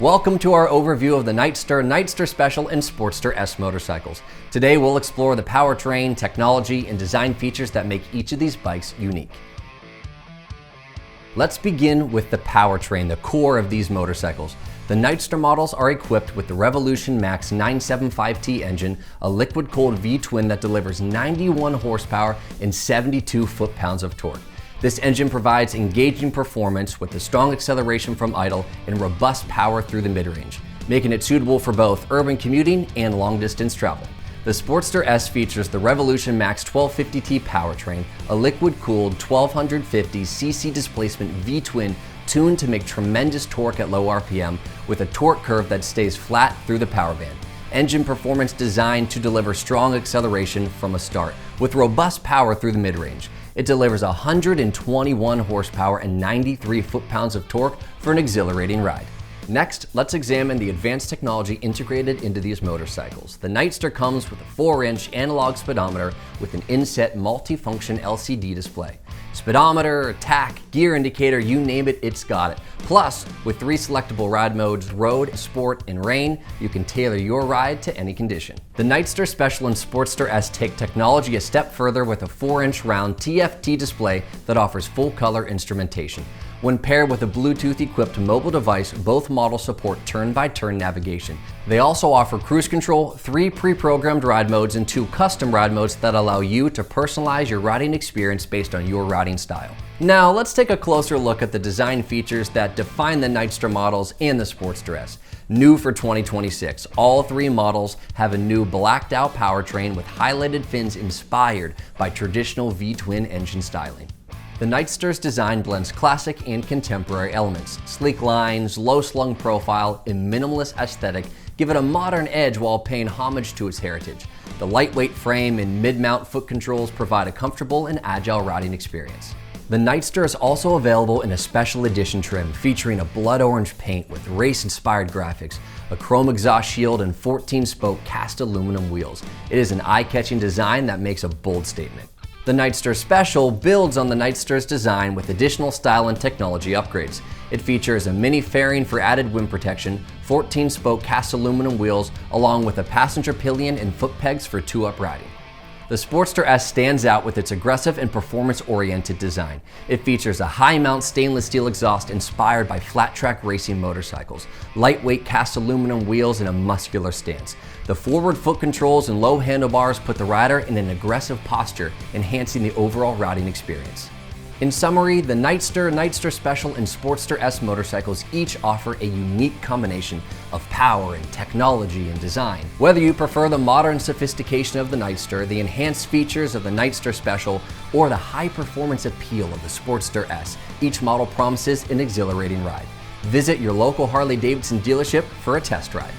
Welcome to our overview of the Nightster, Nightster Special, and Sportster S motorcycles. Today we'll explore the powertrain, technology, and design features that make each of these bikes unique. Let's begin with the powertrain, the core of these motorcycles. The Nightster models are equipped with the Revolution Max 975T engine, a liquid-cooled V-twin that delivers 91 horsepower and 72 foot-pounds of torque. This engine provides engaging performance with a strong acceleration from idle and robust power through the mid-range, making it suitable for both urban commuting and long-distance travel. The Sportster S features the Revolution Max 1250T powertrain, a liquid-cooled 1250cc displacement V-twin tuned to make tremendous torque at low RPM with a torque curve that stays flat through the power band. Engine performance designed to deliver strong acceleration from a start with robust power through the mid-range. It delivers 121 horsepower and 93 foot-pounds of torque for an exhilarating ride. Next, let's examine the advanced technology integrated into these motorcycles. The Nightster comes with a 4-inch analog speedometer with an inset multi-function LCD display. Speedometer, tach, gear indicator, you name it, it's got it. Plus, with 3 selectable ride modes, road, sport, and rain, you can tailor your ride to any condition. The Nightster Special and Sportster S take technology a step further with a 4-inch round TFT display that offers full-color instrumentation. When paired with a Bluetooth-equipped mobile device, both models support turn-by-turn navigation. They also offer cruise control, 3 pre-programmed ride modes, and 2 custom ride modes that allow you to personalize your riding experience based on your riding style. Now, let's take a closer look at the design features that define the Nightster models and the Sportster S. New for 2026, all 3 models have a new blacked-out powertrain with highlighted fins inspired by traditional V-twin engine styling. The Nightster's design blends classic and contemporary elements. Sleek lines, low-slung profile, and minimalist aesthetic give it a modern edge while paying homage to its heritage. The lightweight frame and mid-mount foot controls provide a comfortable and agile riding experience. The Nightster is also available in a special edition trim featuring a blood orange paint with race-inspired graphics, a chrome exhaust shield, and 14-spoke cast aluminum wheels. It is an eye-catching design that makes a bold statement. The Nightster Special builds on the Nightster's design with additional style and technology upgrades. It features a mini fairing for added wind protection, 14-spoke cast aluminum wheels, along with a passenger pillion and foot pegs for 2-up riding. The Sportster S stands out with its aggressive and performance-oriented design. It features a high-mount stainless steel exhaust inspired by flat-track racing motorcycles, lightweight cast aluminum wheels, and a muscular stance. The forward foot controls and low handlebars put the rider in an aggressive posture, enhancing the overall riding experience. In summary, the Nightster, Nightster Special, and Sportster S motorcycles each offer a unique combination of power and technology and design. Whether you prefer the modern sophistication of the Nightster, the enhanced features of the Nightster Special, or the high-performance appeal of the Sportster S, each model promises an exhilarating ride. Visit your local Harley-Davidson dealership for a test ride.